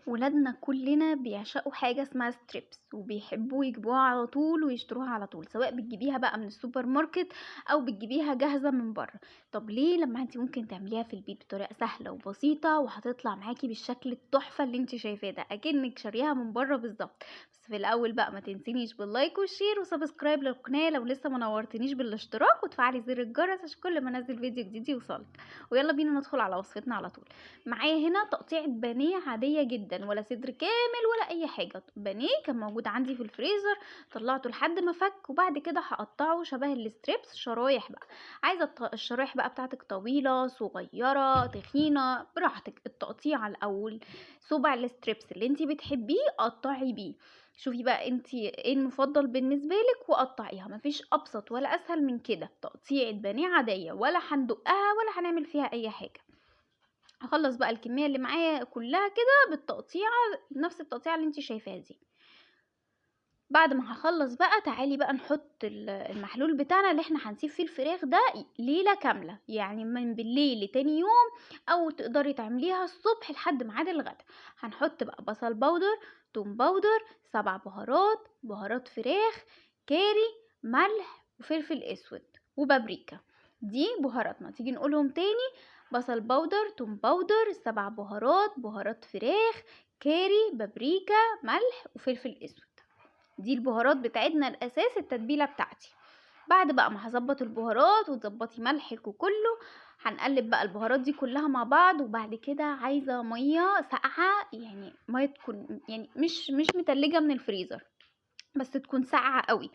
ولادنا كلنا بيعشقوا حاجة اسمها ستريبس وبيحبوا يجيبوها على طول ويشتروها على طول، سواء بتجيبيها بقى من السوبر ماركت او بتجيبيها جاهزة من بره. طب ليه لما انت ممكن تعمليها في البيت بطريقة سهلة وبسيطة وهتطلع معاكي بالشكل التحفة اللي انت شايفاه ده اكنك شاريها من بره بالظبط. بس في الاول بقى ما تنسينيش باللايك والشير وسبسكرايب للقناة لو لسه ما نورتنيش بالاشتراك، وتفعلي زر الجرس عشان كل ما انزل فيديو جديد يوصلك. ويلا بينا ندخل على وصفتنا على طول. معايا هنا تقطيعة بانيه عادية جدا، ولا صدر كامل ولا اي حاجة. بانيه كان موجود عندي في الفريزر، طلعته لحد ما فك، وبعد كده هقطعه شبه الستريبس شرايح بقى. عايزة الشرايح بقى بتاعتك طويلة صغيرة تخينة براحتك. التقطيع الاول صبع الستريبس اللي انتي بتحبيه قطعي بيه. شوفي بقى انتي ايه المفضل بالنسبة لك وقطعيها، مفيش ابسط ولا اسهل من كده. تقطيعة بانيه عادية، ولا هندقها ولا هنعمل فيها اي حاجة. هخلص بقى الكمية اللي معايا كلها كده بالتقطيعة، نفس التقطيعة اللي انتي شايفاها دي. بعد ما هخلص بقى تعالي بقى نحط المحلول بتاعنا اللي احنا هنسيب فيه الفراخ ده ليلة كاملة، يعني من بالليل لتاني يوم، او تقدري تعمليها الصبح لحد ميعاد الغدا. هنحط بقى بصل باودر، توم باودر، 7 بهارات، بهارات فراخ، كاري، ملح وفلفل اسود وبابريكا. دي بهاراتنا، تيجي نقولهم تاني: بصل باودر، توم باودر، 7 بهارات، بهارات فراخ، كاري، بابريكا، ملح وفلفل اسود. دي البهارات بتاعتنا الاساس، التتبيله بتاعتي. بعد بقى ما هظبط البهارات وتظبطي ملحك وكله، هنقلب بقى البهارات دي كلها مع بعض. وبعد كده عايزه ميه ساقعه، يعني ميه تكون يعني مش متلجه من الفريزر، بس تكون ساقعه قوي.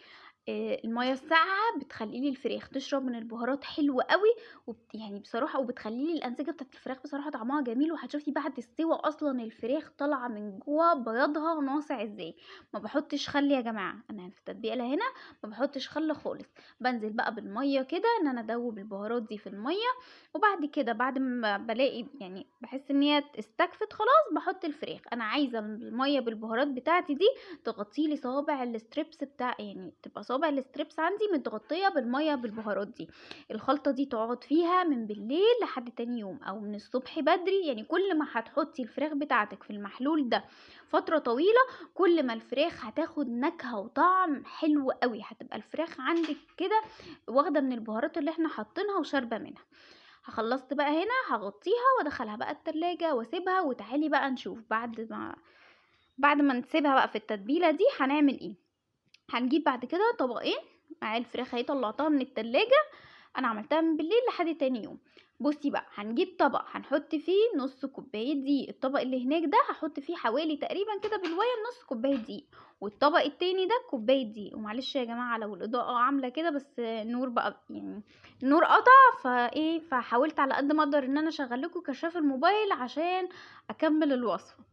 المَيّة الساقعة بتخلّي لي الفراخ تشرب من البهارات حلو أوي، يعني بصراحة، وبتخلّي لي الأنسجة بتاعة الفراخ بصراحة طعمها جميل. وهتشوفي بعد السِوَى أصلًا الفراخ طالعة من جوّه بياضها ناصع إزاي. ما باحطش خل يا جماعة، أنا في التتبيلة هنا ما باحطش خل خالص. بانزل بقى بالمَيّة كده، إن أنا أدوّب البهارات دي في المَيّة. وبعد كده بعد ما بالاقي يعني باحس إن هي استكفت خلاص، باحط الفراخ. أنا عايزة المَيّة بالبهارات بتاعتي دي تغطي لي صوابع الستريبس يعني تبقى صوابع الستريبس عندي متغطية بالمية بالبهارات دي. الخلطة دي تقعد فيها من بالليل لحد تاني يوم او من الصبح بدري، يعني كل ما هتحطي الفراخ بتاعتك في المحلول ده فترة طويلة، كل ما الفراخ هتاخد نكهة وطعم حلو قوي. هتبقى الفراخ عندك كده واخدة من البهارات اللي احنا حاطينها وشاربة منها. خلصت بقى هنا، هغطيها وادخلها بقى التلاجة واسيبها. وتعالي بقى نشوف بعد ما نسيبها بقى في التتبيلة دي هنعمل ايه. هنجيب بعد كده طبقين مع الفراخ اهي، طلعتها من التلاجة، انا عملتها من بالليل لحد تاني يوم. بصي بقى، هنجيب طبق هنحط فيه نص كوباية دقيق. الطبق اللي هناك ده هحط فيه حوالي تقريبا كده بالواية نص كوباية دقيق، والطبق التاني ده كوباية دقيق. ومعلش يا جماعة لو الإضاءة عاملة كده، بس النور بقى يعني النور قطع فحاولت على قد ما اقدر ان انا اشغل لكم كشاف الموبايل عشان اكمل الوصفة.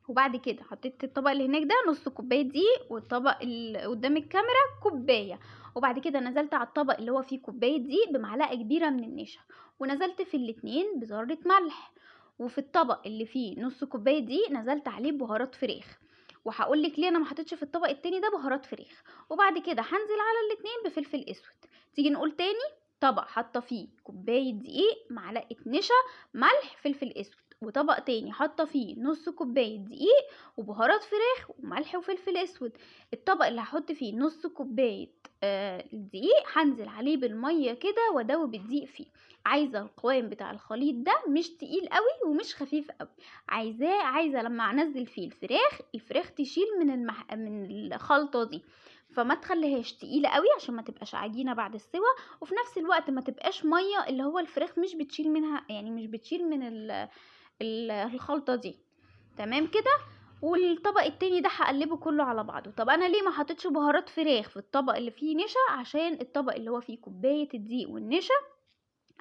وبعد كده حطيت الطبق اللي هناك ده نص كوبايه دقيق، والطبق اللي قدام الكاميرا كوبايه. وبعد كده نزلت على الطبق اللي هو فيه كوبايه دقيق بمعلقه كبيره من النشا، ونزلت في الاتنين بذره ملح. وفي الطبق اللي فيه نص كوبايه دقيق نزلت عليه بهارات فراخ. وهقولك ليه انا ما حطيتش في الطبق التاني ده بهارات فراخ. وبعد كده هنزل على الاتنين بفلفل اسود. تيجي نقول تاني: طبق حاطه فيه كوبايه دقيق، معلقه نشا، ملح، فلفل اسود. وطبق تاني حاطه فيه نص كوبايه دقيق وبهارات فراخ وملح وفلفل اسود. الطبق اللي هحط فيه نص كوبايه الدقيق هنزل عليه بالميه كده وادوب الدقيق فيه. عايزه القوام بتاع الخليط ده مش تقيل قوي ومش خفيف قوي. عايزه لما انزل فيه الفراخ تشيل من الخلطه دي، فما تخليهاش تقيله قوي عشان ما تبقاش عجينه بعد السوا. وفي نفس الوقت ما تبقاش ميه اللي هو الفراخ مش بتشيل منها، يعني مش بتشيل من الخلطة دي. تمام كده. والطبق التاني ده هقلبه كله على بعضه. طب انا ليه ما حطيتش بهارات فراخ في الطبق اللي فيه نشا؟ عشان الطبق اللي هو فيه كوباية الدقيق والنشا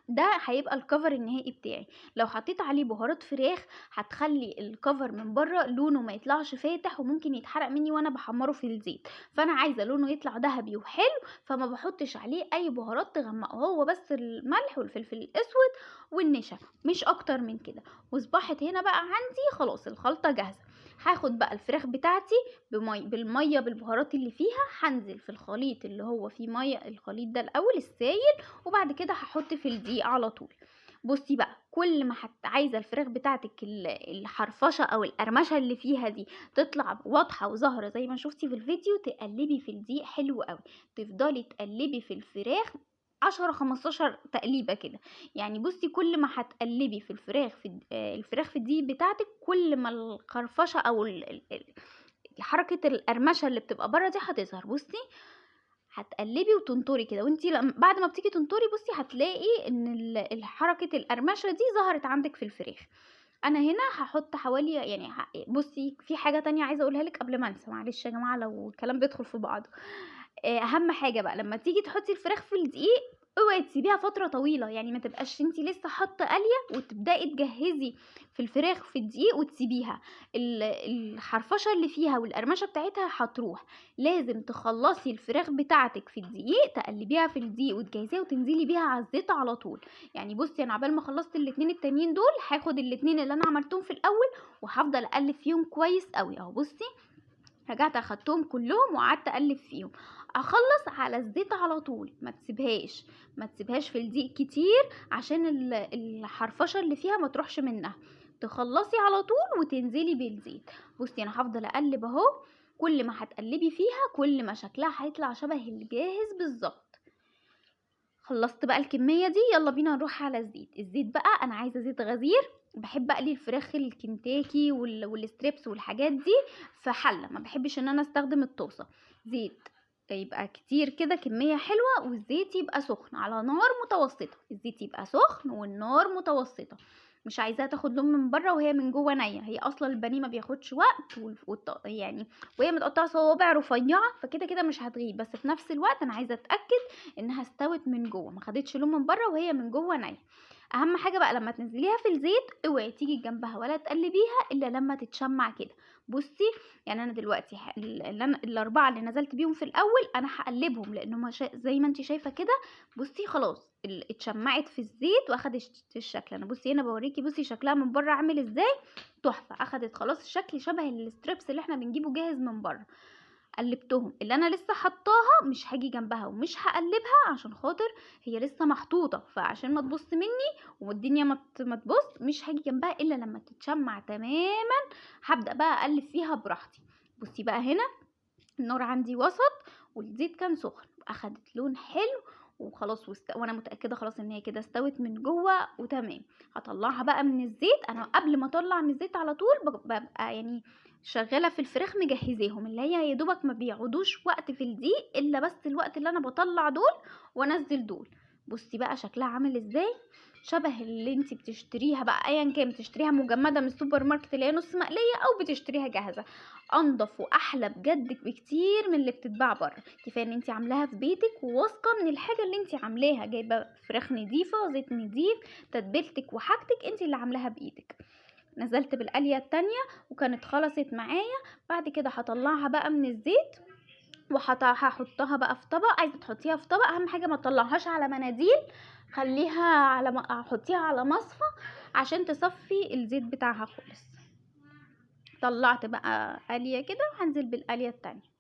ده هيبقى الكفر النهائي بتاعي. لو حطيت عليه بهارات فراخ هتخلي الكفر من بره لونه ما يطلعش فاتح، وممكن يتحرق مني وانا بحمره في الزيت. فانا عايزه لونه يطلع ذهبي وحلو، فما بحطش عليه اي بهارات تغمقه، هو بس الملح والفلفل الاسود والنشا، مش اكتر من كده. وصبحت هنا بقى عندي خلاص الخلطه جاهزه. هاخد بقى الفراخ بتاعتي بالميه بالبهارات اللي فيها، هنزل في الخليط اللي هو فيه ميه، الخليط ده الاول السائل، وبعد كده هحط في الدقيق على طول. بصي بقى كل ما عايزه الفراخ بتاعتك الحرفشه او القرمشه اللي فيها دي تطلع واضحه وظاهره زي ما شفتي في الفيديو، تقلبي في الدقيق حلو قوي، تفضلي تقلبي في الفراخ 10-15 تقليبه كده. يعني بصي كل ما هتقلبي في الفراخ الفراخ في الدقيق بتاعتك، كل ما الخرفشه او حركه القرمشه اللي بتبقى بره دي هتظهر. بصي هتقلبي وتنطري كده، وانتي بعد ما بتيجي تنطري بصي هتلاقي ان حركه القرمشه دي ظهرت عندك في الفراخ. انا هنا هحط حوالي يعني بصي في حاجه تانية عايزه اقولها لك قبل ما انسى، معلش يا جماعه لو الكلام بيدخل في بعضه. اهم حاجه بقى لما تيجي تحطي الفراخ في الدقيق، اوعي تسيبيها فتره طويله، يعني ما تبقاش انتي لسه حاطه قليه وتبداي تجهزي في الفراخ في الدقيق وتسيبيها، الحرفشه اللي فيها والقرمشه بتاعتها هتروح. لازم تخلصي الفراخ بتاعتك في الدقيق، تقلبيها في الدقيق وتجهزيها وتنزلي بيها على الزيت على طول. يعني بصي انا عبال ما خلصت الاتنين التانيين دول، هاخد الاتنين اللي انا عملتهم في الاول وهفضل اقلب فيهم كويس قوي اهو. بصي رجعت اخدتهم كلهم وقعدت اقلب فيهم، اخلص على الزيت على طول، ما تسيبهاش في الدقيق كتير عشان الحرفشه اللي فيها ما تروحش منها، تخلصي على طول وتنزلي بالزيت. بصي انا هفضل اقلب اهو، كل ما هتقلبي فيها كل ما شكلها هيطلع شبه الجاهز بالظبط. خلصت بقى الكميه دي، يلا بينا نروح على الزيت بقى انا عايزه زيت غزير. بحب اقلي الفراخ الكنتاكي والستريبس والحاجات دي في حله، ما بحبش ان انا استخدم الطاسه. زيت يبقى كتير كده كميه حلوه، والزيت يبقى سخن على نار متوسطه، الزيت يبقى سخن والنار متوسطه، مش عايزاها تاخد لون من بره وهي من جوه نيه. هي اصلا البانيه ما بياخدش وقت يعني وهي متقطعه صوابع رفيعه، فكده كده مش هتغيب، بس في نفس الوقت انا عايزه اتاكد انها استوت من جوه، ما خدتش لون من بره وهي من جوه نيه. اهم حاجه بقى لما تنزليها في الزيت اوعي تيجي جنبها ولا تقلبيها الا لما تتشمع كده. بصي يعني انا دلوقتي الاربعه اللي نزلت بيهم في الاول انا هقلبهم لانهم زي ما انت شايفه كده. بصي خلاص اتشمعت في الزيت واخدت الشكل. انا بصي هنا بوريكي، بصي شكلها من بره عامل ازاي، تحفه، اخدت خلاص الشكل شبه الستريبس اللي احنا بنجيبه جاهز من بره. قلبتهم، اللي انا لسه حطاها مش هاجي جنبها ومش هقلبها عشان خاطر هي لسه محطوطه، فعشان ما تبص مني والدنيا ما تبص مش هاجي جنبها الا لما تتشمع تماما. هبدا بقى اقلب فيها براحتي. بصي بقى هنا النار عندي وسط والزيت كان سخن، اخدت لون حلو وخلاص وانا متاكده خلاص ان هي كده استوت من جوه وتمام. هطلعها بقى من الزيت. انا قبل ما اطلع من الزيت على طول ببقى يعني شغاله في الفراخ مجهزاهم، اللي هي يا دوبك ما بيقعدوش وقت في الدقيق الا بس الوقت اللي انا بطلع دول وانزل دول. بصي بقى شكلها عامل ازاي، شبه اللي انت بتشتريها بقى ايا كان، بتشتريها مجمده من السوبر ماركت اللي هي نص مقليه او بتشتريها جاهزه، انضف واحلى بجد بكتير من اللي بتتباع بره. كفايه ان انت عاملاها في بيتك وواثقه من الحاجه اللي انت عاملاها، جايبه فراخ نظيفه، زيت نظيف، تتبيلتك وحاجتك انت اللي عاملاها بايدك. نزلت بالقليه التانية وكانت خلصت معايا. بعد كده هطلعها بقى من الزيت وهحطها بقى في طبق. عايزه تحطيها في طبق اهم حاجه ما تطلعهاش على مناديل، خليها حطيها على مصفى عشان تصفي الزيت بتاعها خالص. طلعت بقى قليه كده وهنزل بالقليه التانية،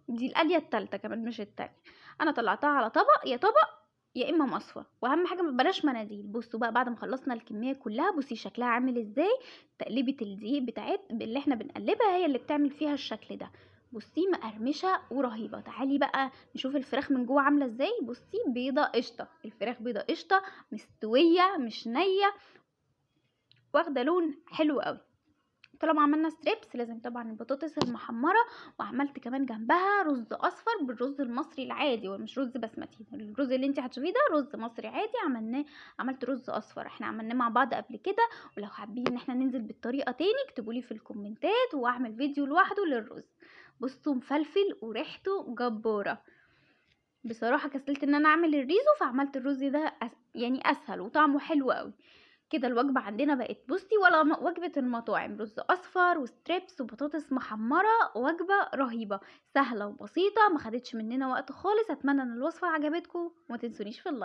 دي القليه التالتة كمان مش التانية. انا طلعتها على طبق، يا طبق يا اما مصفى، واهم حاجه ما بلاش مناديل. بصوا بقى بعد ما خلصنا الكميه كلها، بصي شكلها عامل ازاي، تقليبه الدقيق بتاعت اللي احنا بنقلبها هي اللي بتعمل فيها الشكل ده. بصي مقرمشه ورهيبه. تعالي بقى نشوف الفراخ من جوه عامله ازاي. بصي بيضه قشطه، الفراخ بيضه قشطه مستويه مش نيه، واخده لون حلو قوي. طالما عملنا ستريبس لازم طبعا البطاطس المحمره، وعملت كمان جنبها رز اصفر بالرز المصري العادي ومش رز بسمتي. الرز اللي انت هتشوفيه ده رز مصري عادي عملت رز اصفر، احنا عملناه مع بعض قبل كده، ولو حابين ان احنا ننزل بالطريقه تاني اكتبولي في الكومنتات واعمل فيديو لوحده للرز. بصوا مفلفل وريحته جباره. بصراحه كسلت ان انا اعمل الريزو فعملت الرز ده يعني اسهل وطعمه حلو قوي. كده الوجبة عندنا بقت بصي ولا وجبة المطاعم، رز اصفر وستريبس وبطاطس محمرة، وجبة رهيبة سهلة وبسيطة ما خدتش مننا وقت خالص. اتمنى ان الوصفة عجبتكم وما تنسونيش في اللايك.